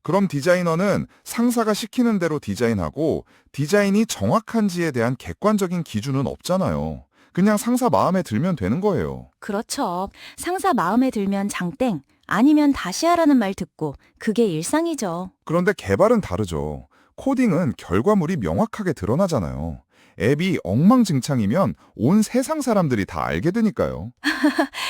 그럼 디자이너는 상사가 시키는 대로 디자인하고 디자인이 정확한지에 대한 객관적인 기준은 없잖아요. 그냥 상사 마음에 들면 되는 거예요. 그렇죠. 상사 마음에 들면 장땡, 아니면 다시 하라는 말 듣고 그게 일상이죠. 그런데 개발은 다르죠. 코딩은 결과물이 명확하게 드러나잖아요. 앱이 엉망진창이면 온 세상 사람들이 다 알게 되니까요.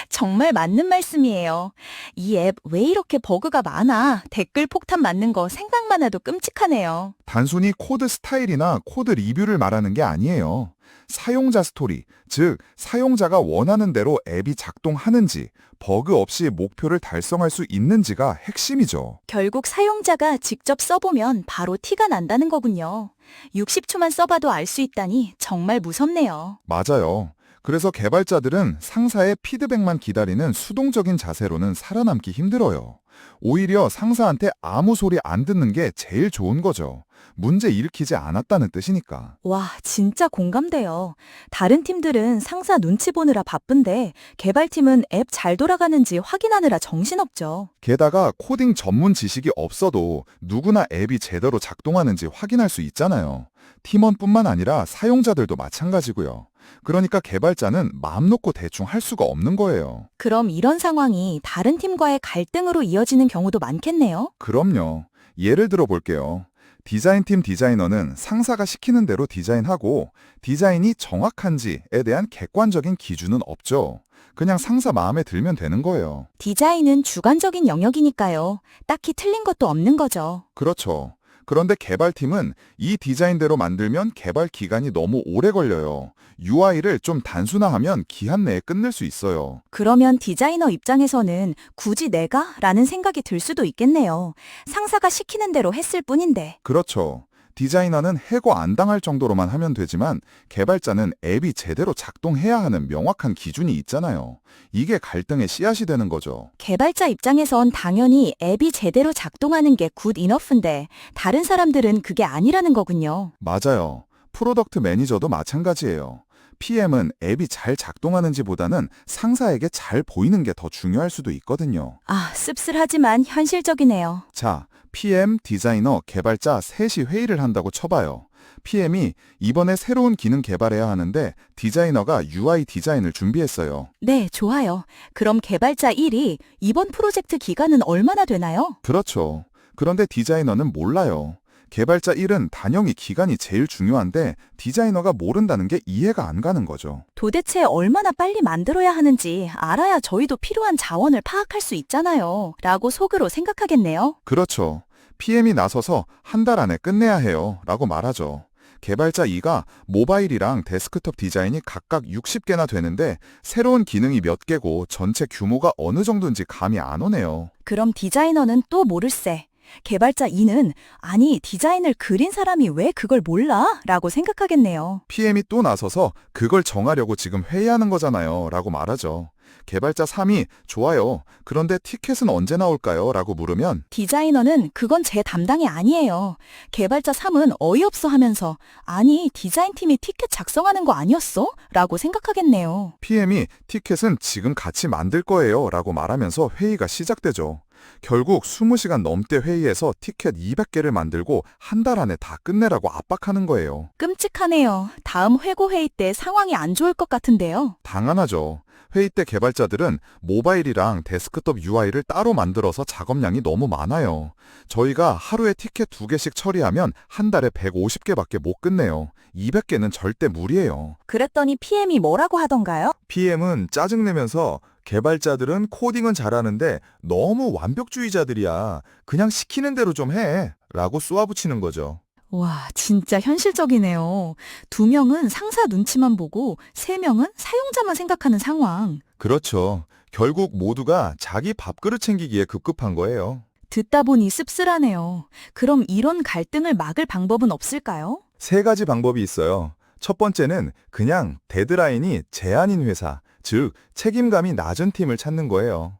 정말 맞는 말씀이에요. 이 앱 왜 이렇게 버그가 많아? 댓글 폭탄 맞는 거 생각만 해도 끔찍하네요. 단순히 코드 스타일이나 코드 리뷰를 말하는 게 아니에요. 사용자 스토리, 즉 사용자가 원하는 대로 앱이 작동하는지, 버그 없이 목표를 달성할 수 있는지가 핵심이죠. 결국 사용자가 직접 써보면 바로 티가 난다는 거군요. 60초만 써봐도 알 수 있다니 정말 무섭네요. 맞아요. 그래서 개발자들은 상사의 피드백만 기다리는 수동적인 자세로는 살아남기 힘들어요. 오히려 상사한테 아무 소리 안 듣는 게 제일 좋은 거죠. 문제 일으키지 않았다는 뜻이니까. 와, 진짜 공감돼요. 다른 팀들은 상사 눈치 보느라 바쁜데 개발팀은 앱 잘 돌아가는지 확인하느라 정신없죠. 게다가 코딩 전문 지식이 없어도 누구나 앱이 제대로 작동하는지 확인할 수 있잖아요. 팀원뿐만 아니라 사용자들도 마찬가지고요. 그러니까 개발자는 마음 놓고 대충 할 수가 없는 거예요. 그럼 이런 상황이 다른 팀과의 갈등으로 이어지는 경우도 많겠네요. 그럼요. 예를 들어 볼게요. 디자인팀 디자이너는 상사가 시키는 대로 디자인하고 디자인이 정확한지에 대한 객관적인 기준은 없죠. 그냥 상사 마음에 들면 되는 거예요. 디자인은 주관적인 영역이니까요. 딱히 틀린 것도 없는 거죠. 그렇죠. 그런데 개발팀은 이 디자인대로 만들면 개발 기간이 너무 오래 걸려요. UI를 좀 단순화하면 기한 내에 끝낼 수 있어요. 그러면 디자이너 입장에서는 굳이 내가? 라는 생각이 들 수도 있겠네요. 상사가 시키는 대로 했을 뿐인데. 그렇죠. 디자이너는 해고 안 당할 정도로만 하면 되지만 개발자는 앱이 제대로 작동해야 하는 명확한 기준이 있잖아요. 이게 갈등의 씨앗이 되는 거죠. 개발자 입장에선 당연히 앱이 제대로 작동하는 게 굿 이너프인데 다른 사람들은 그게 아니라는 거군요. 맞아요. 프로덕트 매니저도 마찬가지예요. PM은 앱이 잘 작동하는지보다는 상사에게 잘 보이는 게 더 중요할 수도 있거든요. 아, 씁쓸하지만 현실적이네요. 자, PM, 디자이너, 개발자 셋이 회의를 한다고 쳐봐요. PM이 이번에 새로운 기능 개발해야 하는데 디자이너가 UI 디자인을 준비했어요. 네, 좋아요. 그럼 개발자 1이 이번 프로젝트 기간은 얼마나 되나요? 그렇죠. 그런데 디자이너는 몰라요. 개발자 1은 단연히 기간이 제일 중요한데 디자이너가 모른다는 게 이해가 안 가는 거죠. 도대체 얼마나 빨리 만들어야 하는지 알아야 저희도 필요한 자원을 파악할 수 있잖아요. 라고 속으로 생각하겠네요. 그렇죠. PM이 나서서 한 달 안에 끝내야 해요. 라고 말하죠. 개발자 2가 모바일이랑 데스크톱 디자인이 각각 60개나 되는데 새로운 기능이 몇 개고 전체 규모가 어느 정도인지 감이 안 오네요. 그럼 디자이너는 또 모를세. 개발자 2는 아니 디자인을 그린 사람이 왜 그걸 몰라? 라고 생각하겠네요. PM이 또 나서서 그걸 정하려고 지금 회의하는 거잖아요. 라고 말하죠. 개발자 3이 좋아요. 그런데 티켓은 언제 나올까요? 라고 물으면 디자이너는 그건 제 담당이 아니에요. 개발자 3은 어이없어 하면서 아니 디자인팀이 티켓 작성하는 거 아니었어? 라고 생각하겠네요. PM이 티켓은 지금 같이 만들 거예요. 라고 말하면서 회의가 시작되죠. 결국 20시간 넘게 회의해서 티켓 200개를 만들고 한 달 안에 다 끝내라고 압박하는 거예요. 끔찍하네요. 다음 회고 회의 때 상황이 안 좋을 것 같은데요. 당연하죠. 회의 때 개발자들은 모바일이랑 데스크톱 UI를 따로 만들어서 작업량이 너무 많아요. 저희가 하루에 티켓 2개씩 처리하면 한 달에 150개밖에 못 끝내요. 200개는 절대 무리예요. 그랬더니 PM이 뭐라고 하던가요? PM은 짜증내면서 개발자들은 코딩은 잘하는데 너무 완벽주의자들이야. 그냥 시키는 대로 좀 해. 라고 쏘아붙이는 거죠. 와, 진짜 현실적이네요. 2명은 상사 눈치만 보고 3명은 사용자만 생각하는 상황. 그렇죠. 결국 모두가 자기 밥그릇 챙기기에 급급한 거예요. 듣다 보니 씁쓸하네요. 그럼 이런 갈등을 막을 방법은 없을까요? 3가지 방법이 있어요. 첫 번째는 그냥 데드라인이 제한인 회사, 즉 책임감이 낮은 팀을 찾는 거예요.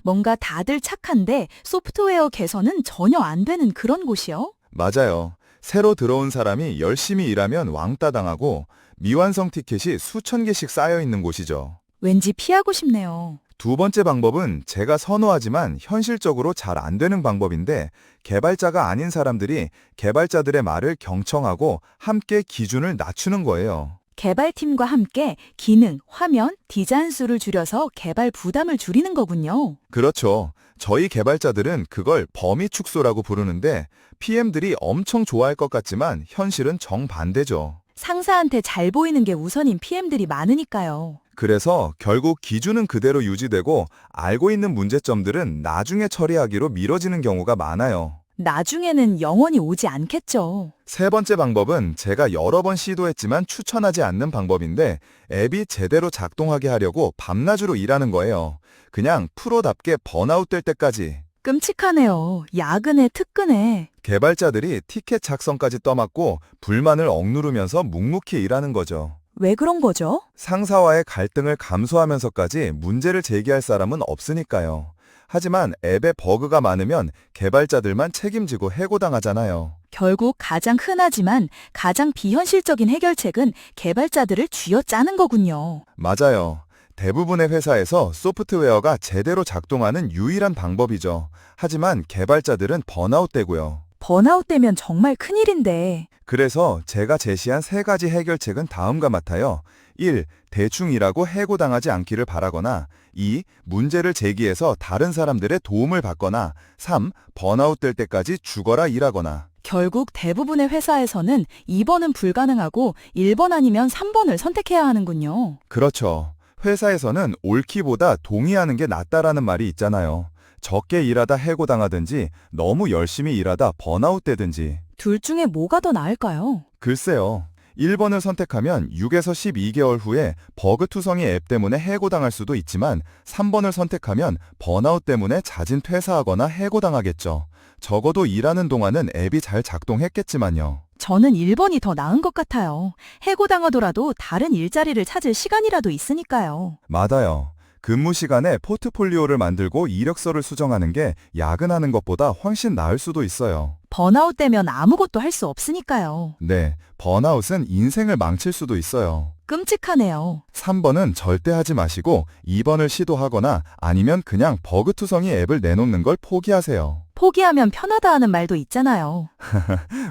뭔가 다들 착한데 소프트웨어 개선은 전혀 안 되는 그런 곳이요? 맞아요. 새로 들어온 사람이 열심히 일하면 왕따 당하고 미완성 티켓이 수천 개씩 쌓여 있는 곳이죠. 왠지 피하고 싶네요. 두 번째 방법은 제가 선호하지만 현실적으로 잘 안 되는 방법인데 개발자가 아닌 사람들이 개발자들의 말을 경청하고 함께 기준을 낮추는 거예요. 개발팀과 함께 기능, 화면, 디자인 수를 줄여서 개발 부담을 줄이는 거군요. 그렇죠. 저희 개발자들은 그걸 범위 축소라고 부르는데 PM들이 엄청 좋아할 것 같지만 현실은 정반대죠. 상사한테 잘 보이는 게 우선인 PM들이 많으니까요. 그래서 결국 기준은 그대로 유지되고 알고 있는 문제점들은 나중에 처리하기로 미뤄지는 경우가 많아요. 나중에는 영원히 오지 않겠죠. 세 번째 방법은 제가 여러 번 시도했지만 추천하지 않는 방법인데 앱이 제대로 작동하게 하려고 밤낮으로 일하는 거예요. 그냥 프로답게 번아웃 될 때까지. 끔찍하네요. 야근에 특근에. 개발자들이 티켓 작성까지 떠맡고 불만을 억누르면서 묵묵히 일하는 거죠. 왜 그런 거죠? 상사와의 갈등을 감수하면서까지 문제를 제기할 사람은 없으니까요. 하지만 앱에 버그가 많으면 개발자들만 책임지고 해고당하잖아요. 결국 가장 흔하지만 가장 비현실적인 해결책은 개발자들을 쥐어짜는 거군요. 맞아요. 대부분의 회사에서 소프트웨어가 제대로 작동하는 유일한 방법이죠. 하지만 개발자들은 번아웃되고요. 번아웃 되면 정말 큰일인데. 그래서 제가 제시한 세 가지 해결책은 다음과 같아요. 1. 대충 일하고 해고당하지 않기를 바라거나 2. 문제를 제기해서 다른 사람들의 도움을 받거나 3. 번아웃 될 때까지 죽어라 일하거나. 결국 대부분의 회사에서는 2번은 불가능하고 1번 아니면 3번을 선택해야 하는군요. 그렇죠. 회사에서는 옳기보다 동의하는 게 낫다라는 말이 있잖아요. 적게 일하다 해고당하든지 너무 열심히 일하다 번아웃 되든지. 둘 중에 뭐가 더 나을까요? 글쎄요. 1번을 선택하면 6에서 12개월 후에 버그 투성이 앱 때문에 해고당할 수도 있지만 3번을 선택하면 번아웃 때문에 자진 퇴사하거나 해고당하겠죠. 적어도 일하는 동안은 앱이 잘 작동했겠지만요. 저는 1번이 더 나은 것 같아요. 해고당하더라도 다른 일자리를 찾을 시간이라도 있으니까요. 맞아요. 근무 시간에 포트폴리오를 만들고 이력서를 수정하는 게 야근하는 것보다 훨씬 나을 수도 있어요. 번아웃 되면 아무것도 할 수 없으니까요. 네, 번아웃은 인생을 망칠 수도 있어요. 끔찍하네요. 3번은 절대 하지 마시고 2번을 시도하거나 아니면 그냥 버그투성이 앱을 내놓는 걸 포기하세요. 포기하면 편하다 하는 말도 있잖아요.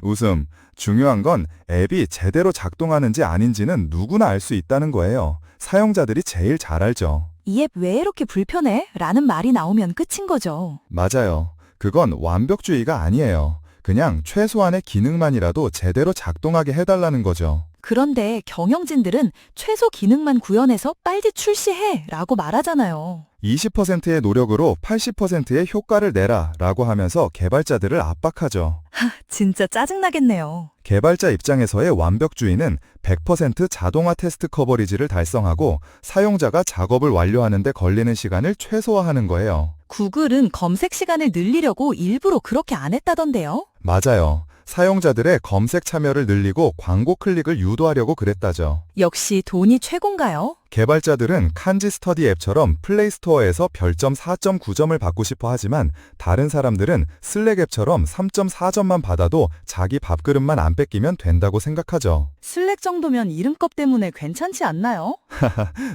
웃음. 중요한 건 앱이 제대로 작동하는지 아닌지는 누구나 알 수 있다는 거예요. 사용자들이 제일 잘 알죠. 이 앱 왜 이렇게 불편해? 라는 말이 나오면 끝인 거죠. 맞아요. 그건 완벽주의가 아니에요. 그냥 최소한의 기능만이라도 제대로 작동하게 해달라는 거죠. 그런데 경영진들은 최소 기능만 구현해서 빨리 출시해 라고 말하잖아요. 20%의 노력으로 80%의 효과를 내라 라고 하면서 개발자들을 압박하죠. 진짜 짜증나겠네요. 개발자 입장에서의 완벽주의는 100% 자동화 테스트 커버리지를 달성하고 사용자가 작업을 완료하는 데 걸리는 시간을 최소화하는 거예요. 구글은 검색 시간을 늘리려고 일부러 그렇게 안 했다던데요. 맞아요. 사용자들의 검색 참여를 늘리고 광고 클릭을 유도하려고 그랬다죠. 역시 돈이 최고인가요? 개발자들은 칸지 스터디 앱처럼 플레이스토어에서 별점 4.9점을 받고 싶어 하지만 다른 사람들은 슬랙 앱처럼 3.4점만 받아도 자기 밥그릇만 안 뺏기면 된다고 생각하죠. 슬랙 정도면 이름값 때문에 괜찮지 않나요?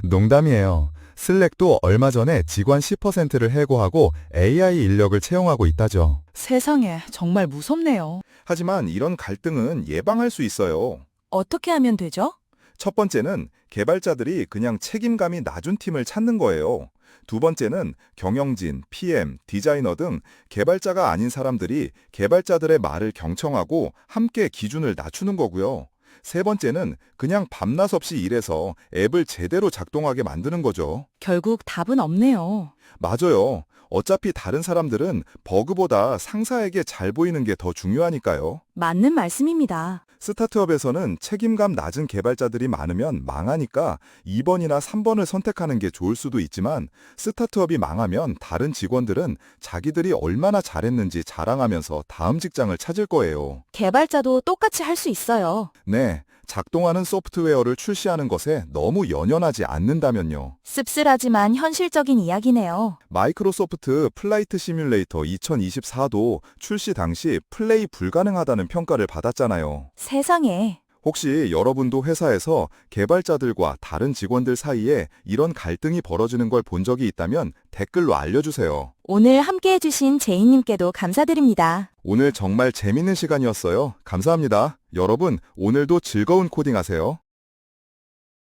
농담이에요. 슬랙도 얼마 전에 직원 10%를 해고하고 AI 인력을 채용하고 있다죠. 세상에 정말 무섭네요. 하지만 이런 갈등은 예방할 수 있어요. 어떻게 하면 되죠? 첫 번째는 개발자들이 그냥 책임감이 낮은 팀을 찾는 거예요. 두 번째는 경영진, PM, 디자이너 등 개발자가 아닌 사람들이 개발자들의 말을 경청하고 함께 기준을 낮추는 거고요. 세 번째는 그냥 밤낮 없이 일해서 앱을 제대로 작동하게 만드는 거죠. 결국 답은 없네요. 맞아요. 어차피 다른 사람들은 버그보다 상사에게 잘 보이는 게 더 중요하니까요. 맞는 말씀입니다. 스타트업에서는 책임감 낮은 개발자들이 많으면 망하니까 2번이나 3번을 선택하는 게 좋을 수도 있지만 스타트업이 망하면 다른 직원들은 자기들이 얼마나 잘했는지 자랑하면서 다음 직장을 찾을 거예요. 개발자도 똑같이 할 수 있어요. 네, 작동하는 소프트웨어를 출시하는 것에 너무 연연하지 않는다면요. 씁쓸하지만 현실적인 이야기네요. 마이크로소프트 플라이트 시뮬레이터 2024도 출시 당시 플레이 불가능하다는 평가를 받았잖아요. 세상에. 혹시 여러분도 회사에서 개발자들과 다른 직원들 사이에 이런 갈등이 벌어지는 걸 본 적이 있다면 댓글로 알려주세요. 오늘 함께 해주신 제이님께도 감사드립니다. 오늘 정말 재밌는 시간이었어요. 감사합니다. 여러분, 오늘도 즐거운 코딩하세요.